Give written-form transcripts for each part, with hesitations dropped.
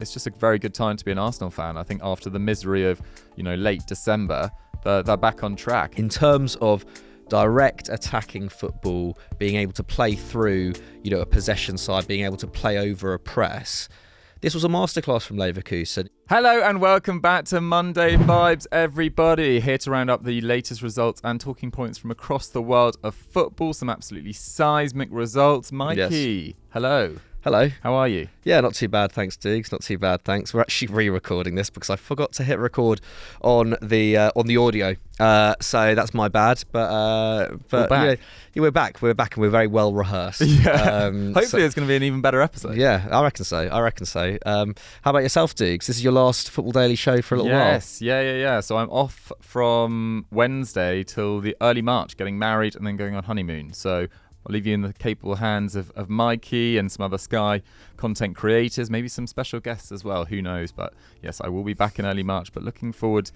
It's just a very good time to be an Arsenal fan. I think after the misery of, late December, they're back on track. In terms of direct attacking football, being able to play through, a possession side, being able to play over a press, this was a masterclass from Leverkusen. Hello and welcome back to Monday Vibes, everybody. Here to round up the latest results and talking points from across the world of football. Some absolutely seismic results. Mikey, Hello. Hello. How are you? Yeah, not too bad, thanks, Diggs. Not too bad, thanks. We're actually re-recording this because I forgot to hit record on the audio, so that's my bad. But we're back. We're back. We're back, and we're very well rehearsed. Yeah. Hopefully, it's going to be an even better episode. Yeah, I reckon so. How about yourself, Diggs? This is your last Football Daily show for a little while. Yes. Yeah. So I'm off from Wednesday till the early March, getting married and then going on honeymoon. So I'll leave you in the capable hands of Mikey and some other Sky content creators, maybe some special guests as well, who knows. But yes, I will be back in early March, but looking forward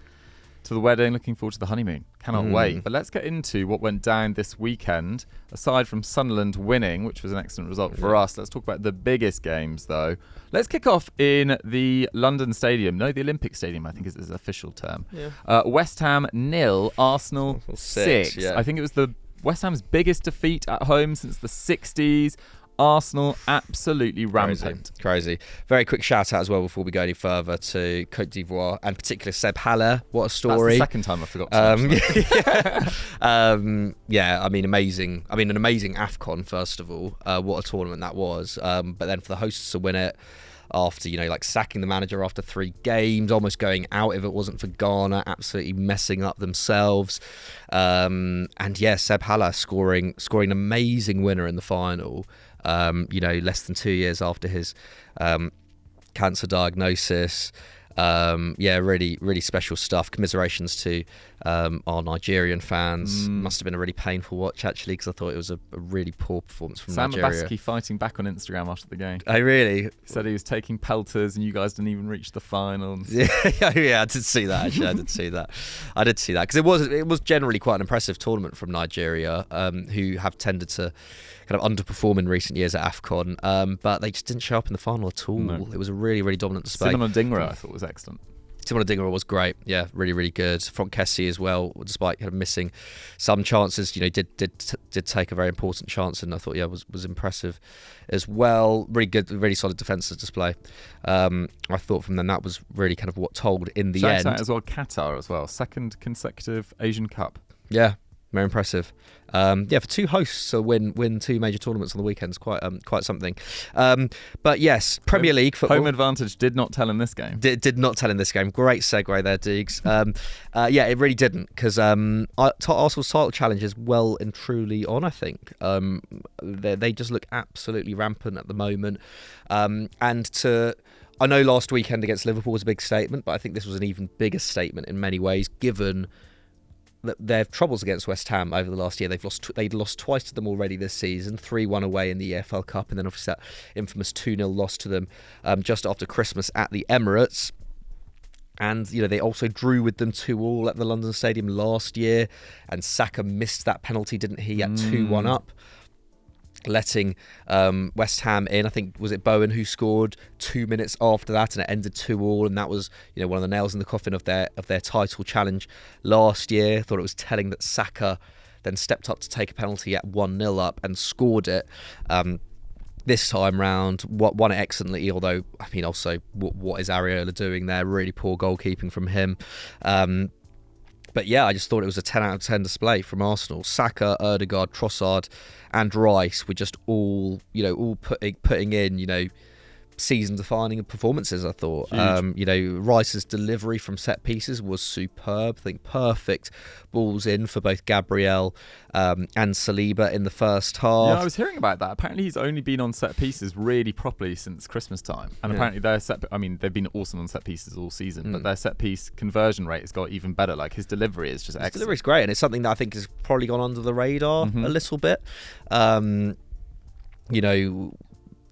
to the wedding, looking forward to the honeymoon. Cannot wait. But let's get into what went down this weekend. Aside from Sunderland winning, which was an excellent result for us, let's talk about the biggest games, though. Let's kick off in the London Stadium. No, the Olympic Stadium, I think is its official term. Yeah. West Ham 0, Arsenal 6. Yeah. I think it was the West Ham's biggest defeat at home since the 60s. Arsenal absolutely rampant. Crazy. Very quick shout out as well before we go any further to Côte d'Ivoire and particularly Seb Haller. What a story. That's the second time I forgot to amazing. An amazing AFCON, first of all. What a tournament that was. But then for the hosts to win it after, sacking the manager after 3 games, almost going out if it wasn't for Ghana, absolutely messing up themselves. Seb Haller scoring an amazing winner in the final, less than 2 years after his cancer diagnosis. Really, really special stuff. Commiserations to our Nigerian fans. Must have been a really painful watch, actually, because I thought it was a really poor performance from Nigeria. Sam Abaski fighting back on Instagram after the game. Oh, really? He said he was taking pelters and you guys didn't even reach the finals. Yeah, I did see that, actually. I did see that because it was generally quite an impressive tournament from Nigeria, who have tended to kind of underperform in recent years at AFCON, but they just didn't show up in the final at all. No. It was a really, really dominant display. Simon Odingra, I thought, was excellent. Simon Odingra was great. Yeah, really, really good. Frank Kessie as well, despite kind of missing some chances, did take a very important chance, and I thought, was impressive as well. Really good, really solid defensive display. I thought from then that was really kind of what told in the end. Shout out as well, Qatar as well, second consecutive Asian Cup. Yeah. Very impressive. For 2 hosts to win 2 major tournaments on the weekend is quite something. But yes, Premier League football. Home advantage did not tell in this game. Did not tell in this game. Great segue there, Diggs. It really didn't, because Arsenal's title challenge is well and truly on, I think. They just look absolutely rampant at the moment. I know last weekend against Liverpool was a big statement, but I think this was an even bigger statement in many ways, given their troubles against West Ham over the last year. They'd lost twice to them already this season, 3-1 away in the EFL Cup, and then obviously that infamous 2-0 loss to them just after Christmas at the Emirates. And, they also drew with them 2-2 at the London Stadium last year, and Saka missed that penalty, didn't he, at 2-1 up, letting West Ham in. I think, was it Bowen who scored 2 minutes after that, and it ended 2-2, and that was one of the nails in the coffin of their title challenge last year. Thought it was telling that Saka then stepped up to take a penalty at 1-0 up and scored it. This time round, won it excellently, although also what is Areola doing there? Really poor goalkeeping from him. But yeah, I just thought it was a 10 out of 10 display from Arsenal. Saka, Ødegaard, Trossard and Rice were just all putting in, season-defining performances, I thought. Rice's delivery from set pieces was superb. I think perfect balls in for both Gabriel and Saliba in the first half. Yeah, I was hearing about that. Apparently he's only been on set pieces really properly since Christmas time. And apparently they've been awesome on set pieces all season, but their set piece conversion rate has got even better. Like, his delivery is just excellent. His delivery's great, and it's something that I think has probably gone under the radar a little bit.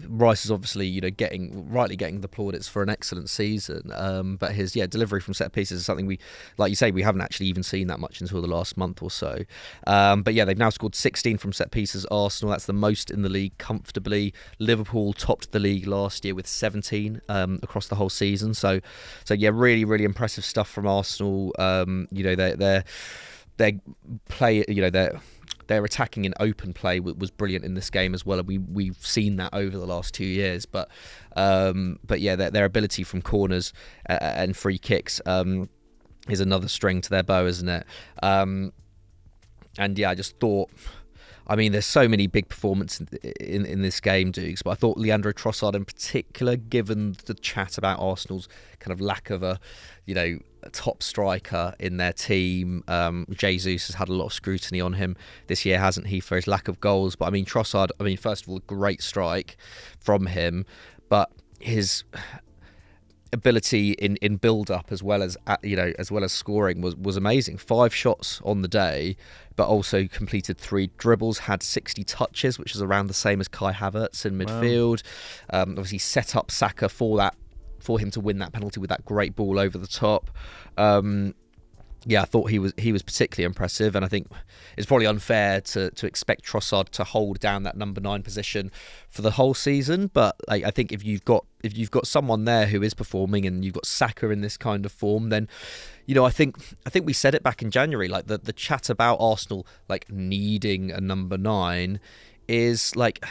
Rice is obviously, rightly getting the plaudits for an excellent season. But his delivery from set pieces is something we, like you say, we haven't actually even seen that much until the last month or so. But yeah, they've now scored 16 from set pieces. Arsenal, that's the most in the league comfortably. Liverpool topped the league last year with 17 across the whole season. So yeah, really, really impressive stuff from Arsenal. Their play, their attacking in open play was brilliant in this game as well, and we've seen that over the last 2 years. But yeah, their ability from corners and free kicks is another string to their bow, isn't it? And yeah, I just thought, I mean, there's so many big performances in this game, Dukes, but I thought Leandro Trossard in particular, given the chat about Arsenal's kind of lack of a top striker in their team. Jesus has had a lot of scrutiny on him this year, hasn't he, for his lack of goals? But I mean, Trossard, first of all, great strike from him, but his ability in build up as well as scoring was amazing. 5 shots on the day, but also completed 3 dribbles, had 60 touches, which is around the same as Kai Havertz in midfield. Wow. Obviously set up Saka for him to win that penalty with that great ball over the top. I thought he was particularly impressive, and I think it's probably unfair to expect Trossard to hold down that number 9 position for the whole season. But I think if you've got someone there who is performing, and you've got Saka in this kind of form, then I think we said it back in January, like the chat about Arsenal like needing a number 9 is like,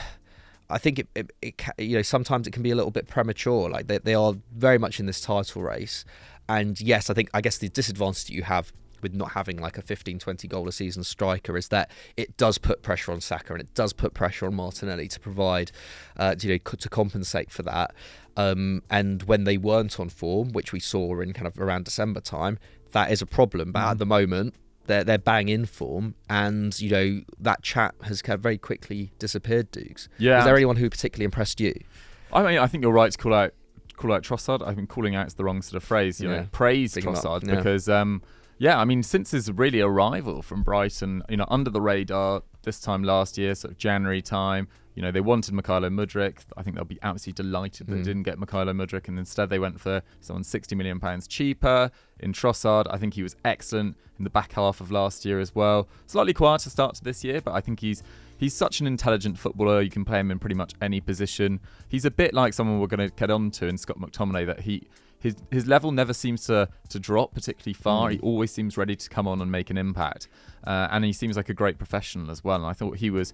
I think it sometimes it can be a little bit premature. Like they are very much in this title race. And yes, I guess the disadvantage that you have with not having like a 15-20 goal a season striker is that it does put pressure on Saka, and it does put pressure on Martinelli to provide, to compensate for that. And when they weren't on form, which we saw in kind of around December time, that is a problem. But at the moment, they're bang in form, and that chat has kind of very quickly disappeared. Dukes, is there anyone who particularly impressed you? I think you're right to call out Trossard. I think calling out is the wrong sort of phrase. Praise Trossard because since his really arrival from Brighton, under the radar this time last year, sort of January time. They wanted Mykhailo Mudryk. I think they'll be absolutely delighted that they didn't get Mykhailo Mudryk, and instead they went for someone £60 million cheaper in Trossard. I think he was excellent in the back half of last year as well. Slightly quieter start to this year, but I think he's such an intelligent footballer. You can play him in pretty much any position. He's a bit like someone we're going to get on to in Scott McTominay, that his level never seems to drop particularly far. He always seems ready to come on and make an impact. And he seems like a great professional as well. And I thought he was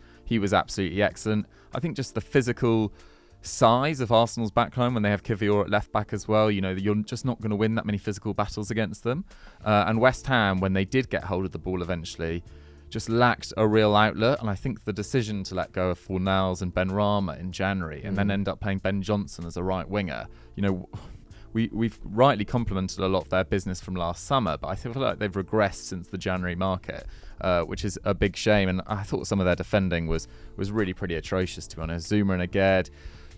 absolutely excellent. I think just the physical size of Arsenal's backline when they have Kivior at left back as well, you're just not going to win that many physical battles against them. And West Ham, when they did get hold of the ball eventually, just lacked a real outlet. And I think the decision to let go of Fornals and Ben Rama in January and then end up playing Ben Johnson as a right winger, we've rightly complimented a lot of their business from last summer, but I feel like they've regressed since the January market, which is a big shame. And I thought some of their defending was really pretty atrocious, to be honest. Zuma and Aged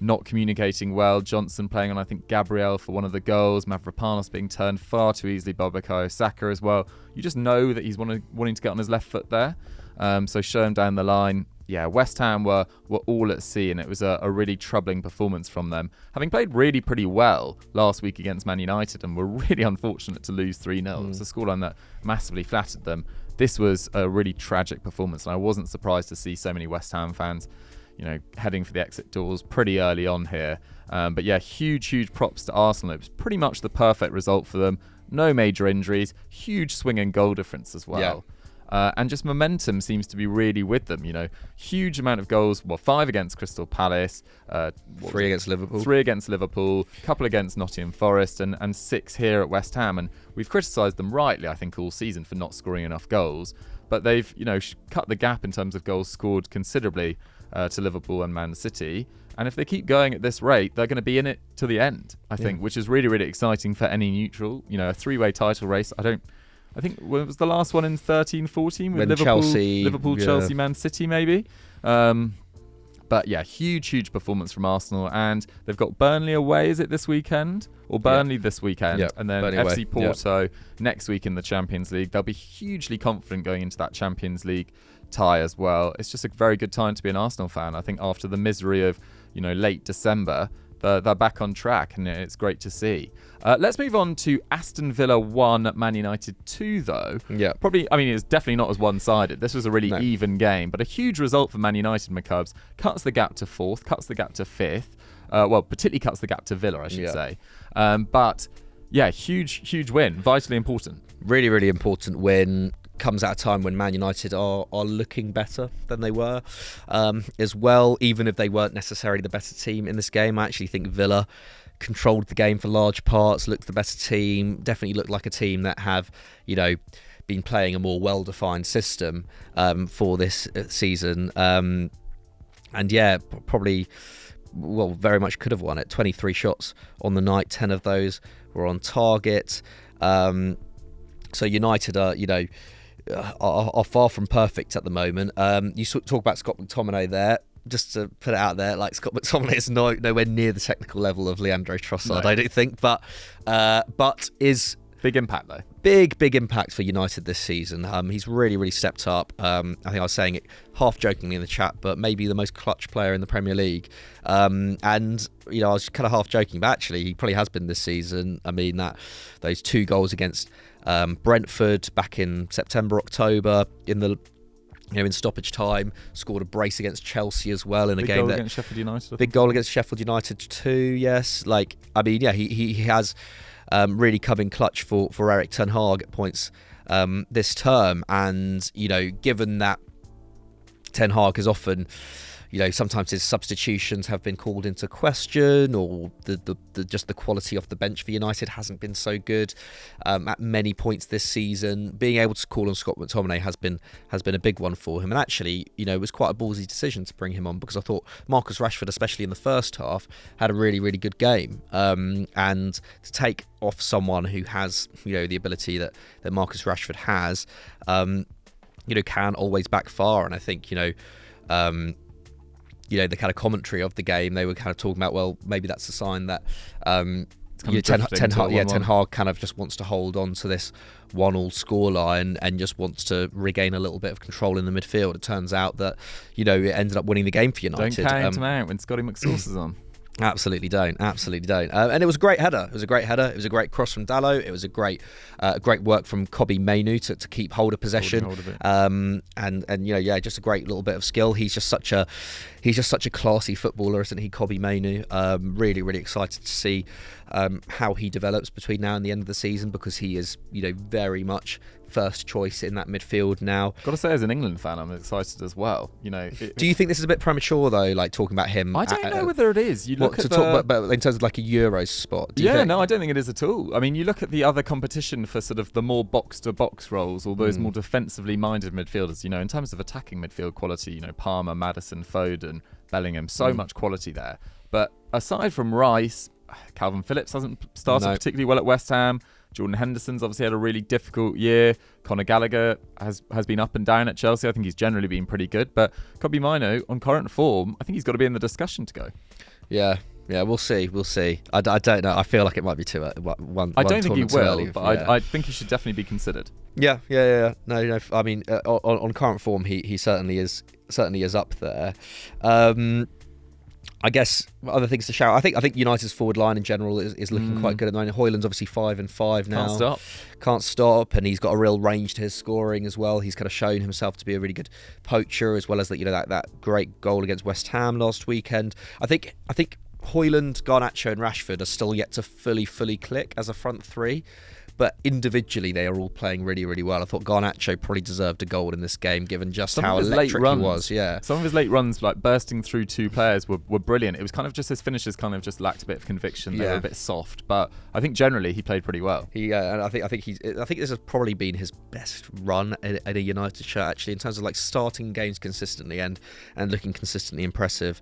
not communicating well. Johnson playing on, I think, Gabriel for one of the goals. Mavropanos being turned far too easily by Bukayo Saka as well. You just know that he's wanting to get on his left foot there. So show him down the line. Yeah, West Ham were all at sea, and it was a really troubling performance from them. Having played really pretty well last week against Man United, and were really unfortunate to lose 3-0. It was a scoreline that massively flattered them. This was a really tragic performance, and I wasn't surprised to see so many West Ham fans heading for the exit doors pretty early on here. But yeah, huge props to Arsenal. It was pretty much the perfect result for them. No major injuries, huge swing and goal difference as well. Yeah. And just momentum seems to be really with them. Huge amount of goals. 5 against Crystal Palace, 3 against Liverpool, 3 against Liverpool, a couple against Nottingham Forest, and 6 here at West Ham. And we've criticised them rightly, I think, all season for not scoring enough goals. But they've, cut the gap in terms of goals scored considerably to Liverpool and Man City. And if they keep going at this rate, they're going to be in it to the end, I think, which is really, really exciting for any neutral. A 3-way title race. I think when was the last one in 13-14 with Liverpool, Chelsea, Man City maybe. But yeah, huge performance from Arsenal, and they've got Burnley away. Is it this weekend or Burnley this weekend? And then Burnley FC away. Porto next week in the Champions League. They'll be hugely confident going into that Champions League tie as well. It's just a very good time to be an Arsenal fan. I think after the misery of late December, they're back on track, and it's great to see. Let's move on to Aston Villa 1, Man United 2, though. Yeah. It's definitely not as one-sided. This was a really even game, but a huge result for Man United, McCubs. Cuts the gap to 4th, cuts the gap to 5th. Particularly cuts the gap to Villa, I should say. But, yeah, huge win. Vitally important. Really, really important win. Comes at a time when Man United are looking better than they were as well, even if they weren't necessarily the better team in this game. I actually think Villa controlled the game for large parts, looked the better team, definitely looked like a team that have, been playing a more well-defined system for this season. And yeah, probably, very much could have won it. 23 shots on the night, 10 of those were on target. So United are far from perfect at the moment. You talk about Scott McTominay there. Just to put it out there, like Scott McTominay is nowhere near the technical level of Leandro Trossard, I don't think, but is big impact though. Big impact for United this season. He's really stepped up. I think I was saying it half jokingly in the chat, but maybe the most clutch player in the Premier League. And I was kind of half joking, but actually he probably has been this season. I mean those 2 goals against Brentford back in September, October in stoppage time, scored a brace against Chelsea as well in a game against Sheffield United. Big goal against Sheffield United too. Yes, he has really come in clutch for Erik ten Hag at points this term, and given that Ten Hag is often, sometimes his substitutions have been called into question, or just the quality of the bench for United hasn't been so good at many points this season. Being able to call on Scott McTominay has been a big one for him, and actually, it was quite a ballsy decision to bring him on, because I thought Marcus Rashford, especially in the first half, had a really good game, and to take off someone who has the ability that Marcus Rashford has, can always backfire. And I think the kind of commentary of the game, they were kind of talking about, well, maybe that's a sign that Ten Hag kind of just wants to hold on to this 1-1 scoreline and just wants to regain a little bit of control in the midfield. It turns out that it ended up winning the game for United. Don't count him out when Scotty McSauce is on. Absolutely don't. And it was a great header. It was a great cross from Dalot. It was a great work from Kobbie Mainoo to keep hold of possession. Just a great little bit of skill. He's just such a classy footballer, isn't he, Kobbie Mainoo? Really excited to see how he develops between now and the end of the season, because he is very much first choice in that midfield now. Got to say, as an England fan, I'm excited as well. Do you think this is a bit premature though, like talking about him? I don't know whether it is. Talk about in terms of like a Euros spot. No, I don't think it is at all. I mean, you look at the other competition for sort of the more box-to-box roles, or those more defensively minded midfielders. In terms of attacking midfield quality, Palmer, Maddison, Foden, Bellingham, so much quality there. But aside from Rice, Calvin Phillips hasn't started particularly well at West Ham. Jordan Henderson's obviously had a really difficult year. Conor Gallagher has been up and down at Chelsea. I think he's generally been pretty good. But Kobbie Mainoo, on current form, I think he's got to be in the discussion to go. Yeah, we'll see. I don't know. I feel like it might be too one. I don't think he will, early, but I think he should definitely be considered. Yeah. No. I mean, on current form, he certainly is up there. I guess other things to shout. I think United's forward line in general is looking quite good at the moment. Hoyland's obviously 5-5 now. Can't stop, and he's got a real range to his scoring as well. He's kind of shown himself to be a really good poacher, as well as that great goal against West Ham last weekend. I think Hoyland, Garnacho, and Rashford are still yet to fully click as a front three. But individually, they are all playing really well. I thought Garnacho probably deserved a goal in this game, given just how electric he was. Yeah, some of his late runs, like bursting through 2 players, were brilliant. It was kind of just his finishes kind of just lacked a bit of conviction. They were a bit soft, but I think generally he played pretty well. And I think this has probably been his best run at a United shirt, actually, in terms of like starting games consistently and looking consistently impressive.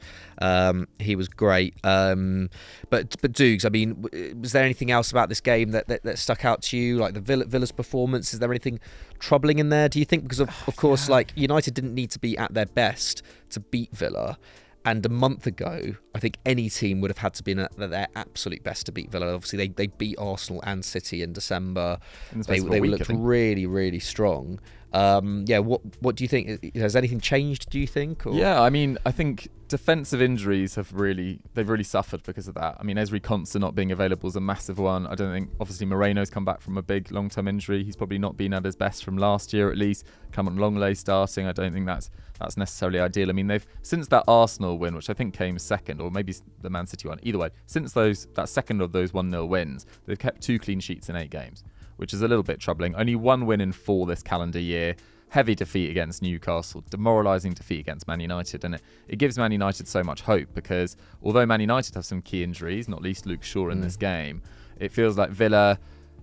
He was great. But Dukes, I mean, was there anything else about this game that stuck out to you, like the Villa's performance? Is there anything troubling in there, do you think? Because of course, like, United didn't need to be at their best to beat Villa, and a month ago I think any team would have had to be at their absolute best to beat Villa. Obviously they beat Arsenal and City in December. They looked really strong. What do you think? Has anything changed, do you think? Or? Yeah, I mean, I think defensive injuries they've really suffered because of that. I mean, Ezri Konsa not being available is a massive one. I don't think, obviously, Moreno's come back from a big long-term injury. He's probably not been at his best from last year, at least. Cameron Longley starting, I don't think that's necessarily ideal. I mean, they've, since that Arsenal win, which I think came second, or maybe the Man City one, either way, since that second of those 1-0 wins, they've kept 2 clean sheets in 8 games, which is a little bit troubling. Only 1 win in 4 this calendar year. Heavy defeat against Newcastle, demoralising defeat against Man United, and it gives Man United so much hope, because although Man United have some key injuries, not least Luke Shaw in this game, it feels like Villa,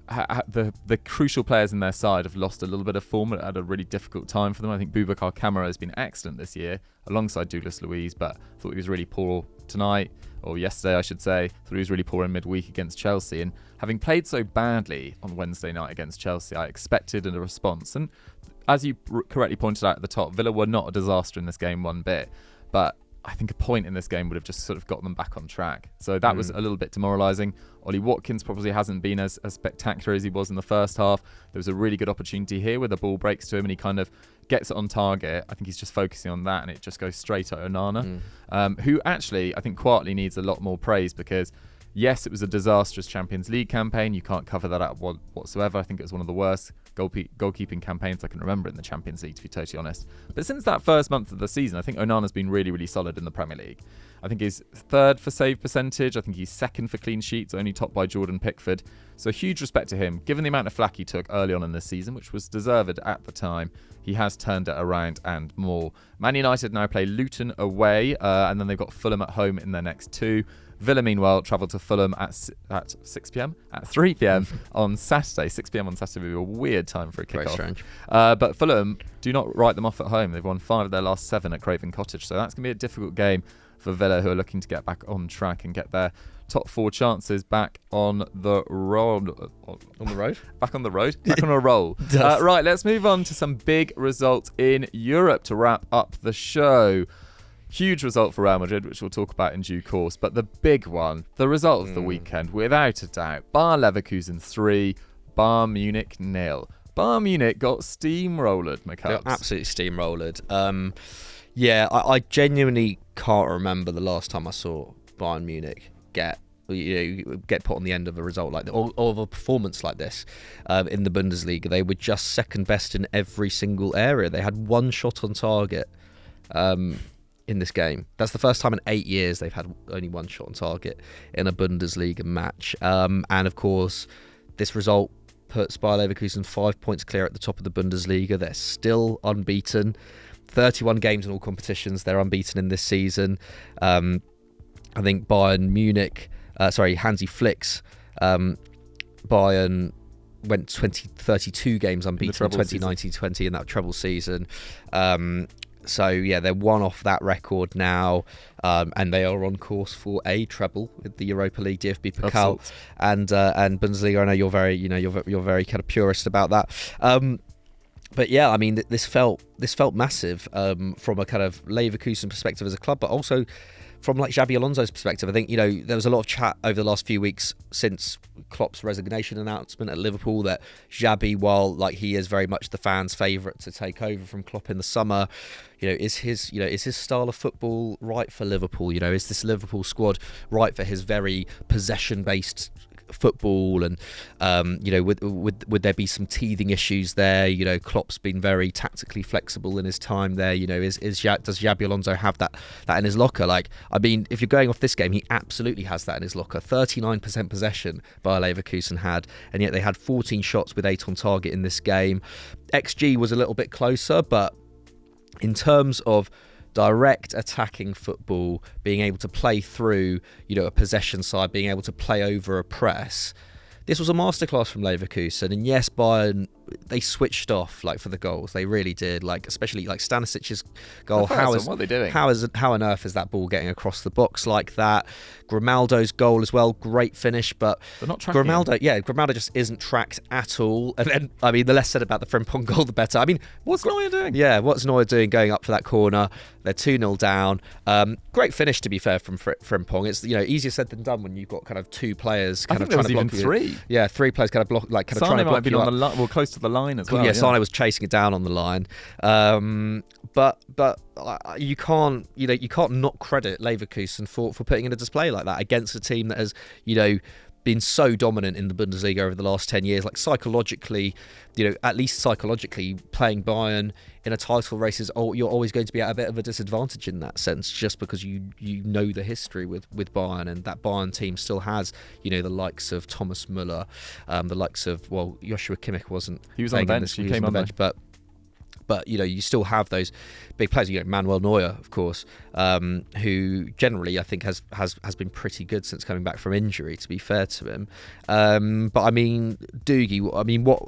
the crucial players in their side have lost a little bit of form at a really difficult time for them. I think Boubacar Kamara has been excellent this year alongside Douglas Luiz, but I thought he was really poor tonight, or yesterday I should say. Thought he was really poor in midweek against Chelsea, and having played so badly on Wednesday night against Chelsea, I expected a response. And as you correctly pointed out at the top, Villa were not a disaster in this game one bit, but I think a point in this game would have just sort of got them back on track. So that was a little bit demoralising. Ollie Watkins probably hasn't been as spectacular as he was in the first half. There was a really good opportunity here where the ball breaks to him and he kind of gets it on target. I think he's just focusing on that and it just goes straight at Onana, who actually I think quietly needs a lot more praise, because yes, it was a disastrous Champions League campaign. You can't cover that up whatsoever. I think it was one of the worst goalkeeping campaigns I can remember in the Champions League, to be totally honest. But since that first month of the season, I think Onana's been really, really solid in the Premier League. I think he's 3rd for save percentage. I think he's 2nd for clean sheets, only topped by Jordan Pickford. So huge respect to him. Given the amount of flack he took early on in this season, which was deserved at the time, he has turned it around and more. Man United now play Luton away, and then they've got Fulham at home in their next 2. Villa, meanwhile, travel to Fulham at 6 p.m? At 3 p.m. on Saturday. 6 p.m. on Saturday would be a weird time for a kickoff. Very strange. But Fulham do not write them off at home. They've won 5 of their last 7 at Craven Cottage. So that's going to be a difficult game for Villa, who are looking to get back on track and get their top 4 chances back on the road. On the road? Back on the road. Back on a roll. Right, let's move on to some big results in Europe to wrap up the show. Huge result for Real Madrid, which we'll talk about in due course. But the big one, the result of the weekend, without a doubt, Bayern Leverkusen 3, Bayern Munich 0. Bayern Munich got steamrolled, McCubs. Absolutely steamrolled. I genuinely can't remember the last time I saw Bayern Munich get put on the end of a result like this, or of a performance like this in the Bundesliga. They were just second best in every single area. They had 1 shot on target in this game. That's the first time in 8 years they've had only 1 shot on target in a Bundesliga match. And of course, this result puts Bayer Leverkusen 5 points clear at the top of the Bundesliga. They're still unbeaten. 31 games in all competitions. They're unbeaten in this season. I think Bayern Munich, Hansi Flick's Bayern went 32 games unbeaten in 2019-20 in that treble season. So yeah, they're 1 off that record now, and they are on course for a treble with the Europa League, DFB Pokal, and Bundesliga. I know you're very kind of purist about that. But yeah, I mean, this felt massive from a kind of Leverkusen perspective as a club, but also from like Xabi Alonso's perspective. I think, there was a lot of chat over the last few weeks since Klopp's resignation announcement at Liverpool that Xabi, while like he is very much the fans' favourite to take over from Klopp in the summer, is his style of football right for Liverpool? Is this Liverpool squad right for his very possession-based football? And would there be some teething issues there? Klopp's been very tactically flexible in his time there. Does Xabi Alonso have that in his locker? Like, I mean, if you're going off this game, he absolutely has that in his locker. 39% possession Bayer Leverkusen had, and yet they had 14 shots with 8 on target in this game. XG was a little bit closer, but in terms of direct attacking football, being able to play through, a possession side, being able to play over a press, this was a masterclass from Leverkusen. And yes, Bayern, they switched off for the goals. They really did. Especially Stanisic's goal. What are they doing? How on earth is that ball getting across the box like that? Grimaldo's goal as well, great finish, but they're not tracking. Grimaldo just isn't tracked at all. And then, I mean, the less said about the Frimpong goal, the better. I mean, what's Neuer doing? Yeah, what's Neuer doing going up for that corner? They're 2-0 down. Great finish, to be fair, from Frimpong. It's easier said than done when you've got kind of 2 players kind of trying to block you. 3. three. Yeah, three players kind of block, like kind of trying to Sane might block have been you on up. the line, well, close to the line as well. Yeah, Sane was chasing it down on the line. But you can't not credit Leverkusen for putting in a display like that against a team that has, been so dominant in the Bundesliga over the last 10 years. Like psychologically, at least psychologically, playing Bayern in a title race you're always going to be at a bit of a disadvantage in that sense, just because you know the history with Bayern, and that Bayern team still has, the likes of Thomas Müller, the likes of, Joshua Kimmich he was on the bench. He came on the bench, but you still have those big players. Manuel Neuer, of course, who generally I think has been pretty good since coming back from injury, to be fair to him. But I mean, Doogie, what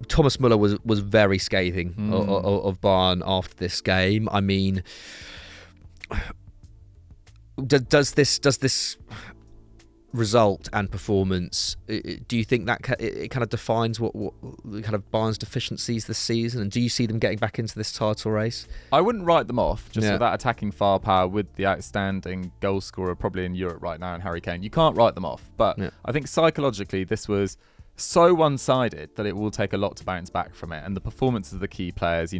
Thomas Müller was very scathing of Bayern after this game. I mean, does this result and performance, do you think that it kind of defines what kind of Bayern's deficiencies this season, and do you see them getting back into this title race? I wouldn't write them off just with that attacking firepower, with the outstanding goal scorer probably in Europe right now in Harry Kane. You can't write them off, but I think psychologically this was so one-sided that it will take a lot to bounce back from it, and the performances of the key players,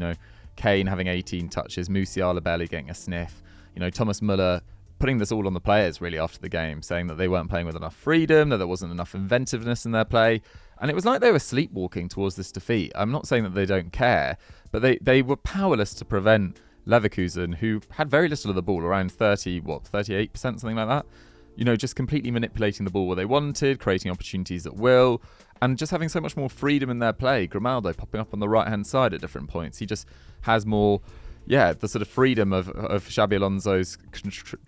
Kane having 18 touches, Musiala barely getting a sniff, Thomas Müller putting this all on the players really after the game, saying that they weren't playing with enough freedom, that there wasn't enough inventiveness in their play. And it was like they were sleepwalking towards this defeat. I'm not saying that they don't care, but they were powerless to prevent Leverkusen, who had very little of the ball, around 38%, something like that. Just completely manipulating the ball where they wanted, creating opportunities at will, and just having so much more freedom in their play. Grimaldo popping up on the right-hand side at different points. He just has more... the sort of freedom of Xabi Alonso's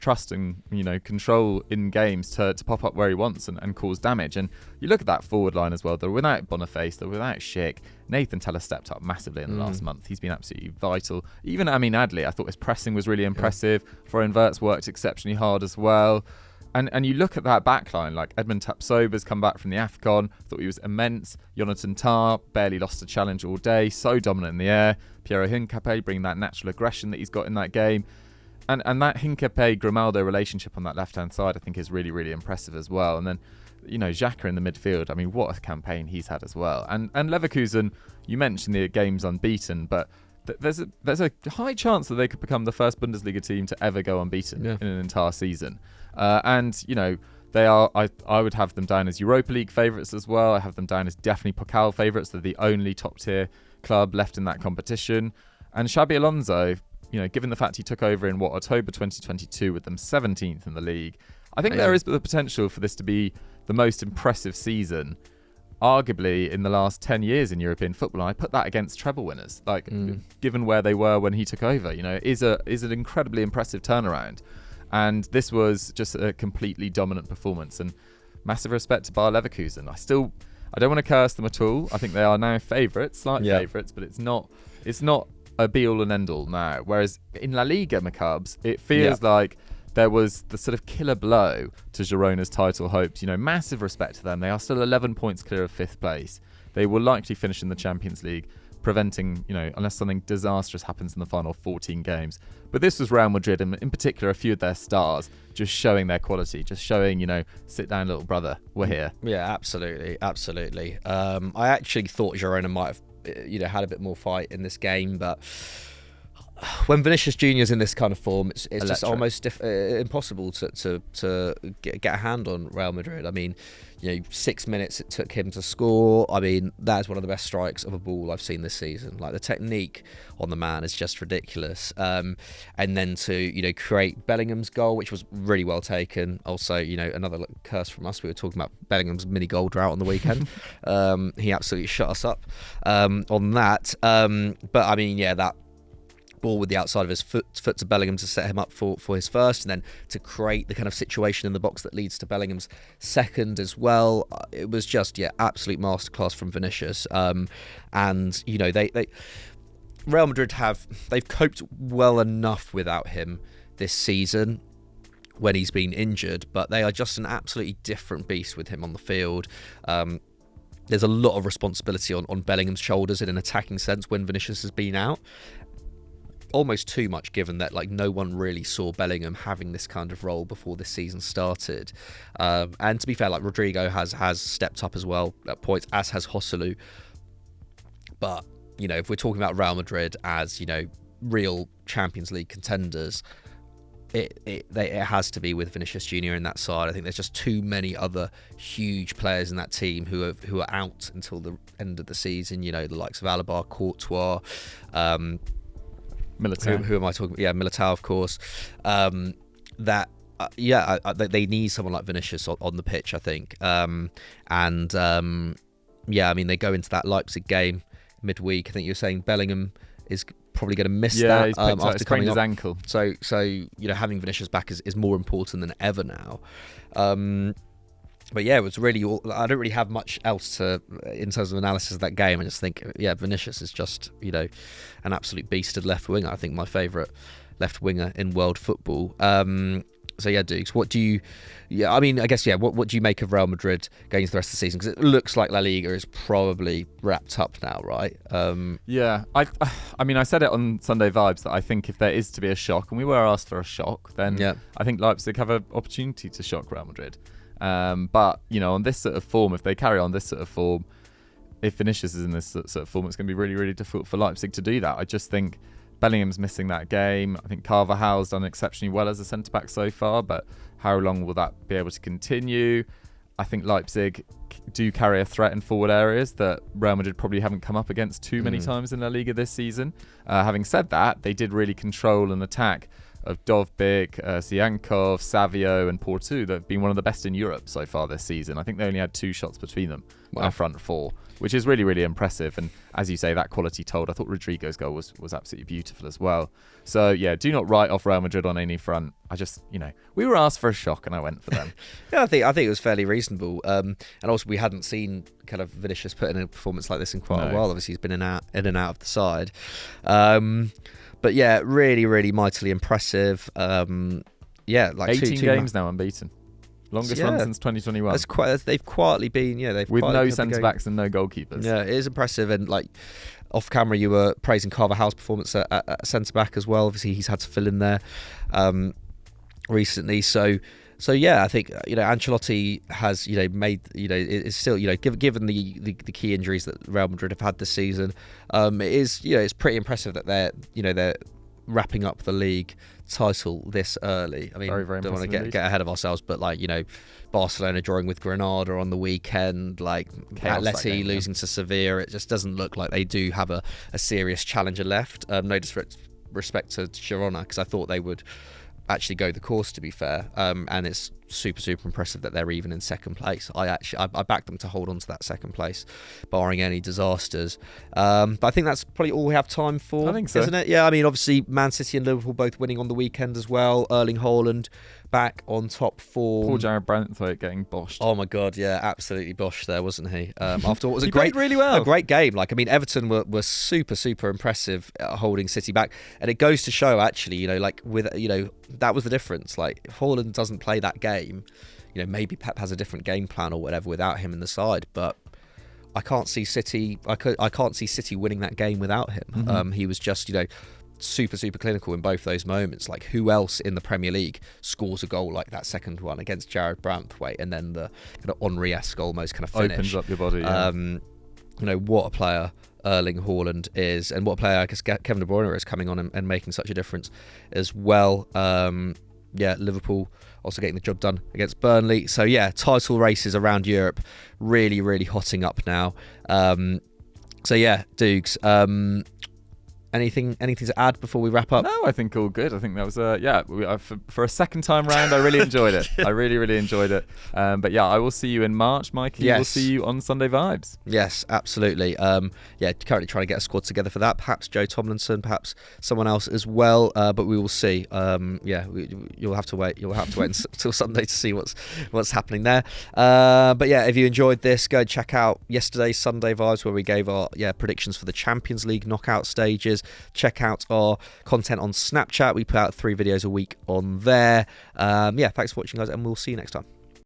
trust and control in games to pop up where he wants and cause damage. And you look at that forward line as well. They're without Boniface, they're without Schick. Nathan Teller stepped up massively in the last month. He's been absolutely vital. Even Amin Adli, I thought his pressing was really impressive. Florian Wirtz worked exceptionally hard as well. And you look at that back line, like Edmund Tapsoba's come back from the AFCON, thought he was immense. Jonathan Tah barely lost a challenge all day, so dominant in the air. Piero Hincapié bringing that natural aggression that he's got in that game. And that Hincapié-Grimaldo relationship on that left-hand side, I think, is really, really impressive as well. And then, Xhaka in the midfield, I mean, what a campaign he's had as well. And Leverkusen, you mentioned the game's unbeaten, but there's a high chance that they could become the first Bundesliga team to ever go unbeaten in an entire season. They are, I would have them down as Europa League favourites as well. I have them down as definitely Pokal favourites. They're the only top tier club left in that competition. And Xabi Alonso, given the fact he took over in October 2022 with them 17th in the league, I think there is the potential for this to be the most impressive season arguably in the last 10 years in European football. And I put that against treble winners, given where they were when he took over, is an incredibly impressive turnaround. And this was just a completely dominant performance, and massive respect to Bayer Leverkusen. I don't want to curse them at all. I think they are now favourites, slight favourites, but it's not a be-all and end-all now. Whereas in La Liga, Macabres, it feels like there was the sort of killer blow to Girona's title hopes. Massive respect to them. They are still 11 points clear of 5th place. They will likely finish in the Champions League, preventing, unless something disastrous happens in the final 14 games. But this was Real Madrid, and in particular a few of their stars just showing their quality, just showing, sit down, little brother, we're here. Yeah, absolutely. I actually thought Girona might have, had a bit more fight in this game, but when Vinicius Junior's in this kind of form, it's just almost impossible to get a hand on Real Madrid. I mean, 6 minutes it took him to score. I mean, that is one of the best strikes of a ball I've seen this season. Like, the technique on the man is just ridiculous. And then to create Bellingham's goal, which was really well taken. Also, another curse from us. We were talking about Bellingham's mini goal drought on the weekend. He absolutely shut us up on that. But I mean, that ball with the outside of his foot to Bellingham to set him up for his first, and then to create the kind of situation in the box that leads to Bellingham's second as well. It was just absolute masterclass from Vinicius. And they Real Madrid they've coped well enough without him this season when he's been injured, but they are just an absolutely different beast with him on the field. There's a lot of responsibility on Bellingham's shoulders in an attacking sense when Vinicius has been out. almost too much, given that like no one really saw Bellingham having this kind of role before this season started. And to be fair, like Rodrigo has stepped up as well at points, as has Joselu. But if we're talking about Real Madrid as real Champions League contenders, it has to be with Vinicius Junior in that side. I think there's just too many other huge players in that team who are out until the end of the season. The likes of Alaba, Courtois, Militao. Who am I talking about? Yeah, Militao, of course. They need someone like Vinicius on the pitch, I think. I mean, they go into that Leipzig game midweek. I think you're saying Bellingham is probably going to miss that after coming his ankle. So having Vinicius back is more important than ever now. But yeah, it was really. I don't really have much else in terms of analysis of that game. I just think, Vinicius is just an absolute beast at left winger. I think my favourite left winger in world football. So yeah, Dukes, what do you? Yeah, I mean, I guess What do you make of Real Madrid going into the rest of the season? Because it looks like La Liga is probably wrapped up now, right? I mean, I said it on Sunday Vibes that I think if there is to be a shock, and we were asked for a shock, then I think Leipzig have an opportunity to shock Real Madrid. But on this sort of form, if they carry on this sort of form, if Vinicius is in this sort of form, it's going to be really, really difficult for Leipzig to do that. I just think Bellingham's missing that game. I think Carvajal's done exceptionally well as a centre-back so far, but how long will that be able to continue? I think Leipzig do carry a threat in forward areas that Real Madrid probably haven't come up against too many times in La Liga this season. Having said that, they did really control an attack of Dovbyk, Siankov, Savio and Porto that have been one of the best in Europe so far this season. I think they only had 2 shots between them, our front 4, which is really, really impressive. And as you say, that quality told. I thought Rodrigo's goal was absolutely beautiful as well. So yeah, do not write off Real Madrid on any front. I just, we were asked for a shock and I went for them. I think it was fairly reasonable. And also we hadn't seen kind of Vinicius put in a performance like this in quite a while. Obviously he's been in and out of the side. But yeah, really, really mightily impressive. Like 18 games now unbeaten. Longest run since 2021. They've quietly been, with no centre-backs and no goalkeepers. Yeah, it is impressive. And like off camera, you were praising Carvajal's performance at centre-back as well. Obviously, he's had to fill in there recently. So yeah, I think Ancelotti has made is still given the key injuries that Real Madrid have had this season, it is it's pretty impressive that they're wrapping up the league title this early. I mean, very, very don't want to get ahead of ourselves, but Barcelona drawing with Granada on the weekend, Atleti losing to Sevilla, it just doesn't look like they do have a serious challenger left. No disrespect to Girona, because I thought they would actually go the course, to be fair, and it's super impressive that they're even in second place. I backed them to hold on to that second place, barring any disasters. But I think that's probably all we have time for. I think so, isn't it? Yeah, I mean, obviously Man City and Liverpool both winning on the weekend as well. Erling Haaland back on top form. Poor Jared Brandthwaite getting boshed. Oh my god, yeah, absolutely boshed there, wasn't he? After what was played really well. A great game. Everton were super impressive at holding City back, and it goes to show actually, that was the difference. Haaland doesn't play that game. Maybe Pep has a different game plan or whatever without him in the side, but I can't see City. I can't see City winning that game without him. Mm-hmm. He was just super clinical in both those moments. Who else in the Premier League scores a goal like that second one against Jared Brandthwaite, and then the kind of Henry-esque almost kind of finish opens up your body. Yeah. What a player Erling Haaland is, and what a player I guess Kevin De Bruyne is coming on and making such a difference as well. Liverpool also getting the job done against Burnley. So yeah, title races around Europe really hotting up now. So yeah, Dukes, anything to add before we wrap up? No, I think all good. I think that was for a second time round, I really enjoyed it. I really enjoyed it. But yeah, I will see you in March, Mikey. Yes. We'll see you on Sunday Vibes. Yes, absolutely. Currently trying to get a squad together for that. Perhaps Joe Tomlinson, perhaps someone else as well. But we will see. You'll have to wait. You'll have to wait until Sunday to see what's happening there. But yeah, if you enjoyed this, go and check out yesterday's Sunday Vibes, where we gave our predictions for the Champions League knockout stages. Check out our content on Snapchat. We put out 3 videos a week on there. Thanks for watching, guys, and we'll see you next time.